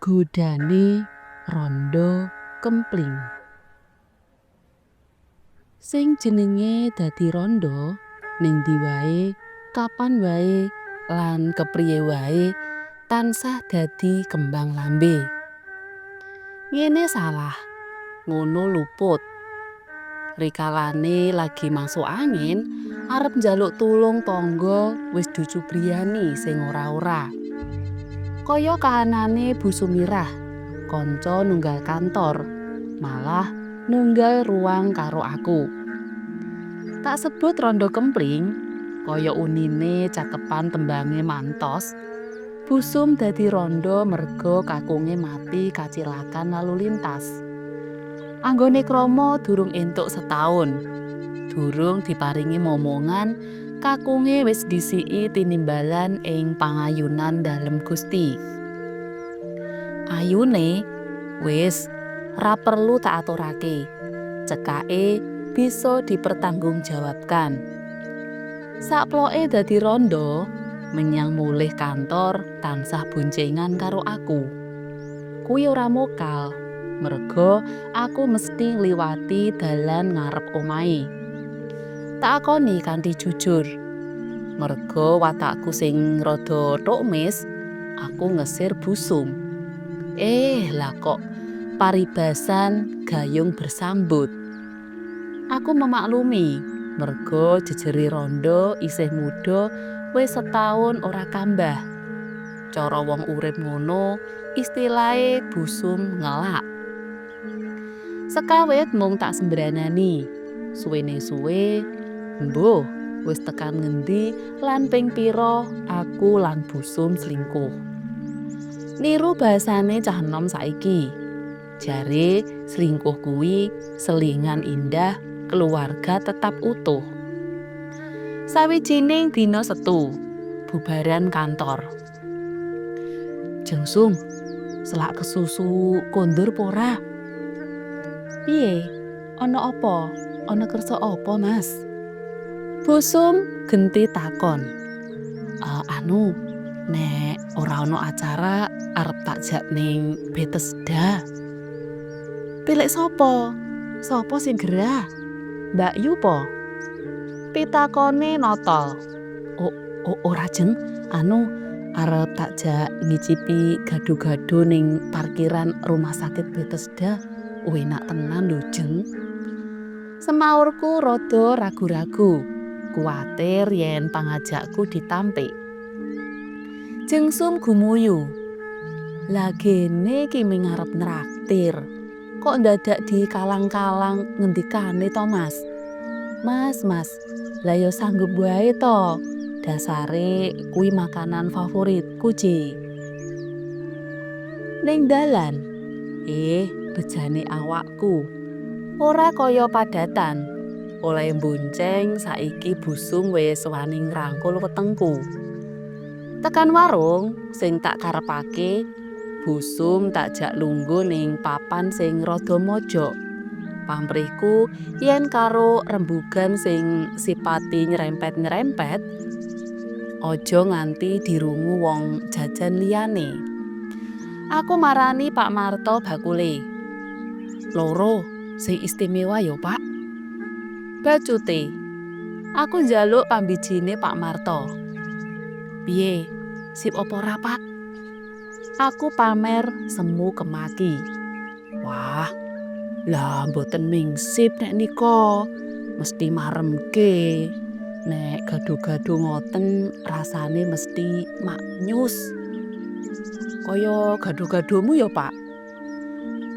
Godane Randha Kempling. Sing jenenge dadi randha ning ndi wae, kapan wae lan kepriye wae tansah dadi kembang lambe. Ngene salah, ngono luput. Rikalane lagi masuk angin, arep njaluk tulung tangga wis dicubriyani sing ora-ora. Kaya kahanane Bu Sumirah, kanca nunggal kantor, malah nunggal ruang karo aku. Tak sebut randha kempling, kaya unine cakepan tembange mantos. Busum dadi randha merga kakunge mati kacilakan lalu lintas. Anggone krama durung entuk setahun. Durung diparingi momongan, kakunge wis disiki tinimbalan ing pangayunan dalem Gusti. Ayune wis ra perlu tak aturake. Cekake bisa dipertanggungjawabkan. Saploke dadi randha menyang mulih kantor tansah boncengan karo aku. Kuwi ora mokal, merga aku mesti ngliwati dalan ngarep omahe. Tak akoni kanthi jujur. Merga watakku sing rada tukmis, aku ngesir Busum. Lah kok paribasan gayung bersambut. Aku memaklumi, merga jejeri randha isih muda wis setahun ora kambah. Cara wong urip ngono, istilahe busum ngelak. Sekawit mung tak sembranani. Suwene-suwe, mbuh wis tekan ngendi lan ping pira aku lan busum selingkuh. Niru bahasane cah enom saiki. Jare selingkuh kuwi selingan indah, keluarga tetap utuh. Sawijining dina Setu, bubaran kantor. Jengsung, selak kesusu kondur pora. Piye? Ana apa? Ana kersa apa, Mas? Busum genti takon. Nek ora ana acara arep takjak ning Bethesda. Pilek sapa? Sapa sing gerah? Mbak Yu po? Pitakone notol. Ora jeng, arep takjak ngicipi gado-gado ning parkiran rumah sakit Bethesda. Enak tenan lho jeng. Semaurku rada ragu-ragu, kuwatir yen pangajakku ditampik. Jengsum gumuyu. Lah gene ki ngarep nraktir. Kok ndadak dikalang-kalang ngendikane to, Mas? Mas, lah ya sanggup wae to. Dasare kuwi makanan favoritku, Ci. Ning dalan, bejane awakku. Ora kaya padatan. Oleh bonceng saiki busum wis wani ngrangkul wetengku. Tekan warung sing tak karepake, busum tak jak lungguh ning papan sing rada mojok. Pamrihku yen karo rembugan sing sipati nyerempet-nyerempet, aja nganti dirungu wong jajan liyane. Aku marani Pak Marto bakule. Loro, sing istimewa ya, Pak. Bacute. Aku njaluk pambijine Pak Marto. Piye? Sip apa ora, Pak? Aku pamer semu kemaki. Wah, lah mboten mingsip nek nika. Mesti maremke. Nek gado-gado ngoten rasane mesti maknyus. Kaya gado-gadomu ya, Pak.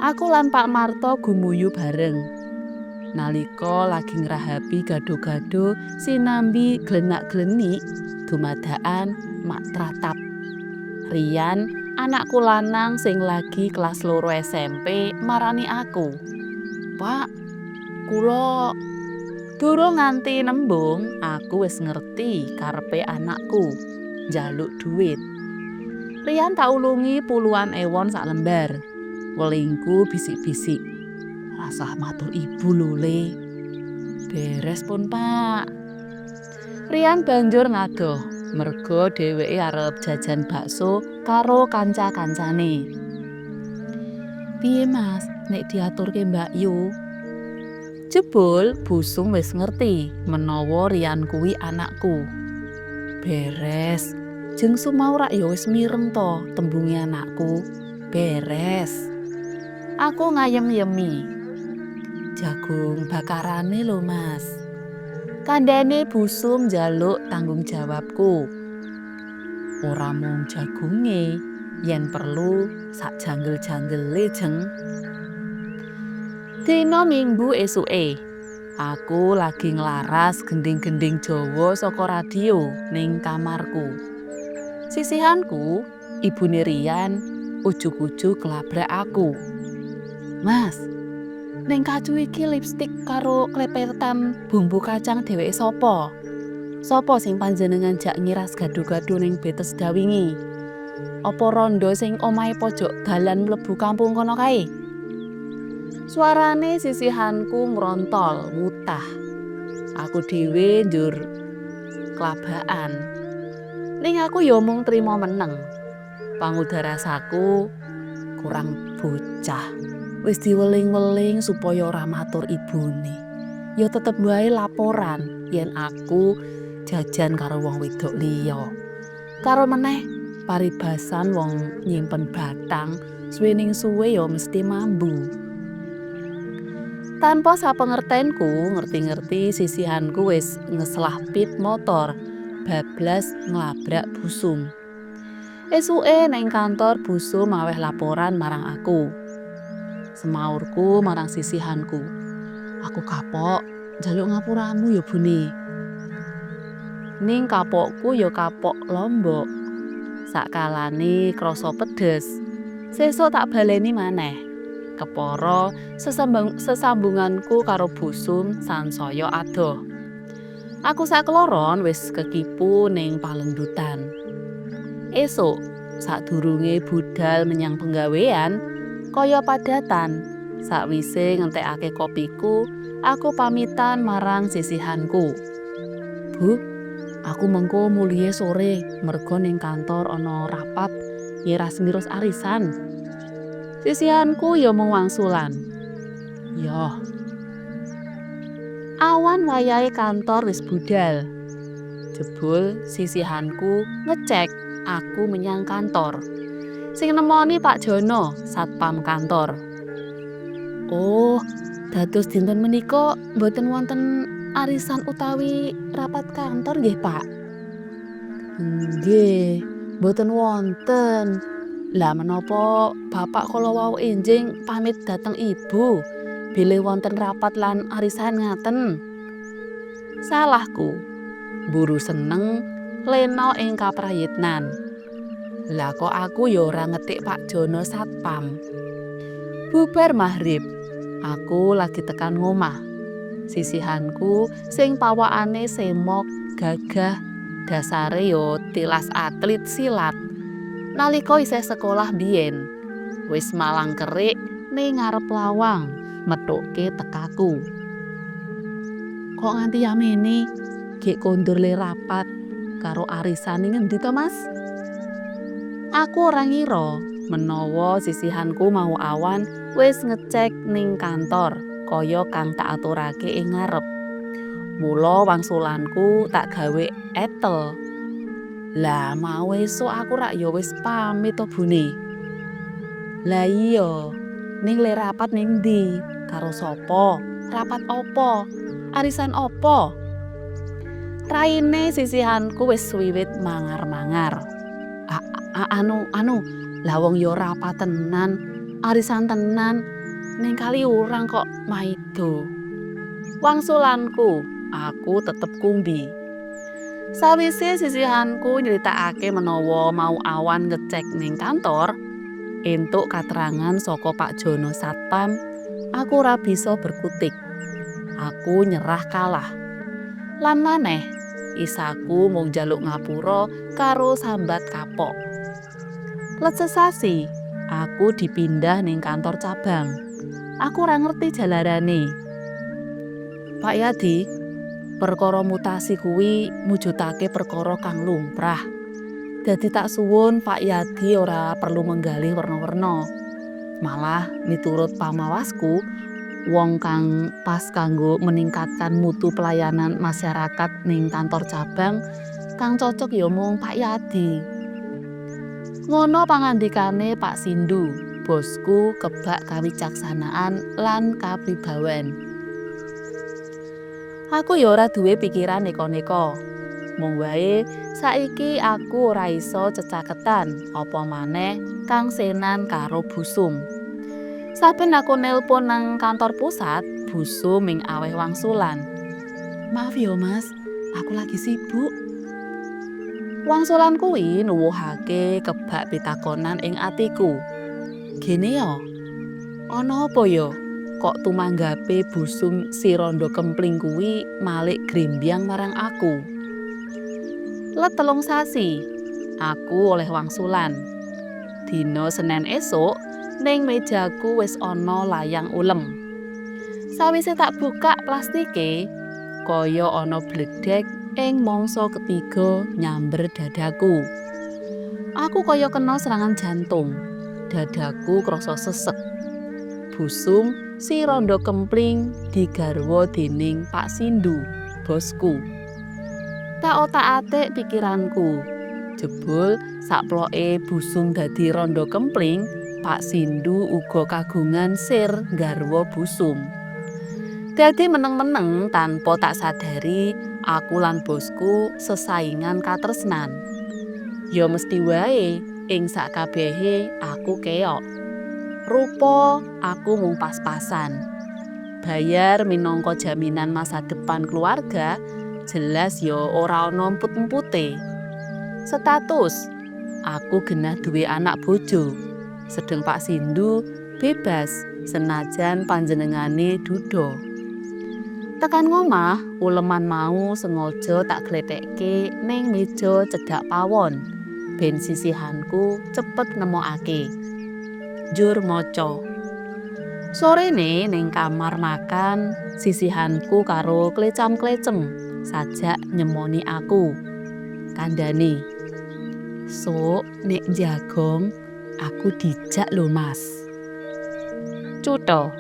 Aku lan Pak Marto gumuyu bareng. Nalika lagi ngrahapi gado-gado sinambi glenak-glenik dumadakan mak tratap. Rian, anakku lanang sing lagi kelas 2 SMP marani aku. Pak, kula durung nganti nembung, aku wis ngerti karepe anakku. Njaluk duit. Rian tak ulungi puluhan ewon sak lembar. Welingku bisik-bisik. Rasah matur ibu lho, Le. Beres pun, Pak. Rian banjur ngadoh, merga dheweke arep jajan bakso karo kanca-kancane. Piye Mas, nek diaturke Mbak Yu? Jebul Busum wis ngerti menawa Rian kuwi anakku. Beres. Jeng Sumaurak ya wis mireng to tembunge anakku. Beres. Aku ngayem-yemi. Jagung bakarane lho Mas. Kandhane Busum njaluk tanggung jawabku. Ora mung jagunge, yen perlu sak janggel-janggele jeng. Dina Minggu esuke, aku lagi nglaras gending-gending Jawa saka radio ning kamarku. Sisihanku, ibune Rian, ujug-ujug kelabrak aku. Mas, ning kacu iki lipstik karo klepetan bumbu kacang dheweke sapa? Sapa sing panjenengan jak ngiras gado-gado ning betes dawingi? Apa rondo sing omahe pojok dalan mlebu kampung kono kae? Suarane sisihanku ngrontol wutah. Aku dhewe njur kelabaan. Ning aku ya mung trima meneng. Pangudara rasaku kurang bocah. Wis diweling-weling supaya ora matur ibune. Ya tetep wae laporan yen aku jajan karo wong wedok liya. Karo meneh paribasan wong nyimpen batang suwening suwe ya mesti mambu. Tanpa sapengertenku ngerti-ngerti sisihanku wis ngeslah pit motor bablas nglabrak Busum. Esuke neng kantor Busum aweh laporan marang aku. Semaurku marang sisihanku. Aku kapok njaluk ngapuramu ya Bune. Ning kapokku ya kapok Lombok. Sakalane krasa pedes. Sesuk tak baleni maneh. Kepara sesambunganku karo Busum sansaya adoh. Aku sakloron wis kekipu ning palendutan. Esuk sadurunge budal menyang penggawean kaya padatan. Sakwise ngentekake kopiku, aku pamitan marang sisihanku. Bu, aku mengko mulih sore merga ning kantor ana rapat ngiras-ngiros arisan. Sisihanku ya mung wangsulan. Yo. Awan wayahe kantor wis budal. Jebul sisihanku ngecek aku menyang kantor. Sing nemoni Pak Jono, satpam kantor. Oh, dados dinten menika mboten wonten arisan utawi rapat kantor nggih, Pak? Nggih, mboten wonten. Lah menapa Bapak kala wau enjing pamit dateng Ibu bilih wonten rapat lan arisan ngaten? Salahku. Buru seneng lena ing kaprayitnan. Lah kok aku ya ora ngetik Pak Jono satpam. Bubar maghrib. Aku lagi tekan ngomah. Sisihanku sing pawakane semok gagah dasare yo tilas atlet silat. Nalika isih sekolah biyen wis malang kerik ning ngarep lawang methuke tekaku. Kok nganti yamene gek kondur le rapat karo arisan ning endi to Mas? Aku ora ngira menawa sisihanku mau awan wis ngecek ning kantor kaya kang tak aturake ing ngarep. Mula wangsulanku tak gawe etel. Lah mau esuk aku rak ya wis pamit to Bune. Lah iya, ning le rapat ning ndi? Karo sapa? Rapat opo? Arisan opo? Raine sisihanku wis wiwit mangar-mangar. Anu, lah wong ya rapat tenan, arisan tenan, ning kali urang kok maido. Wangsulanku, aku tetep kumbi. Sawise sisihanku nyritakake menawa mau awan ngecek ning kantor, entuk katerangan saka Pak Jono satpam, aku ora bisa berkutik. Aku nyerah kalah. Lan maneh, isaku mung njaluk ngapura karo sambat kapok. Lesesasi, aku dipindah ning kantor cabang. Aku ora ngerti jalarane. Pak Yadi, perkara mutasi kuwi mujudake perkara kang lumrah. Dadi tak suwun Pak Yadi ora perlu menggali werna-werna. Malah miturut pamawasku, wong kang pas kanggo meningkatkan mutu pelayanan masyarakat ning kantor cabang kang cocok ya mung Pak Yadi. Ngono pangandikane Pak Sindu, bosku kebak kawicaksanaan lan kapribawen. Aku ya ora duwe pikiran neko-neko. Mung wae saiki aku ora iso cecaketan apa maneh kang senan karo Busum. Saben aku nelpon nang kantor pusat, Busum ming aweh wangsulan. "Maaf ya Mas, aku lagi sibuk." Wangsulan kuwi nuwuhake kebak pitakonan ing atiku. Gene ya, ana apa ya? Kok tumanggape Busum si Randha Kempling kuwi malik grimbyang marang aku. Let 3 sasi, aku oleh wangsulan. Dina Senin esuk, ning mejaku wis ana layang ulem. Sawise tak buka plastike, kaya ana bledhek ing mangsa ketiga nyamber dadaku. Aku kaya kena serangan jantung. Dadaku krasa sesek. Busum si Randha Kempling digarwa dening Pak Sindu, bosku. Tak otak-atik pikiranku. Jebul sakploke Busum dadi Randha Kempling, Pak Sindu uga kagungan sir garwa Busum. Dadi meneng-meneng tanpa tak sadari, aku lan bosku sesaingan katresnan. Ya mesti wae ing sakabehe aku keok. Rupa aku mung pas-pasan. Bayar minangka jaminan masa depan keluarga, jelas ya ora ana emput-empute. Status, aku genah duwe anak bojo. Sedeng Pak Sindu bebas senajan panjenengane duda. Tekan ngomah, uleman mau sengaja tak glethekke ning meja cedhak pawon. Ben sisihanku cepet nemokake. Njur maca. Sorene ning kamar makan, sisihanku karo klecam-klecem sajak nyemoni aku. Kandhane, "Sok nek njagong aku dijak lho Mas." Cutha.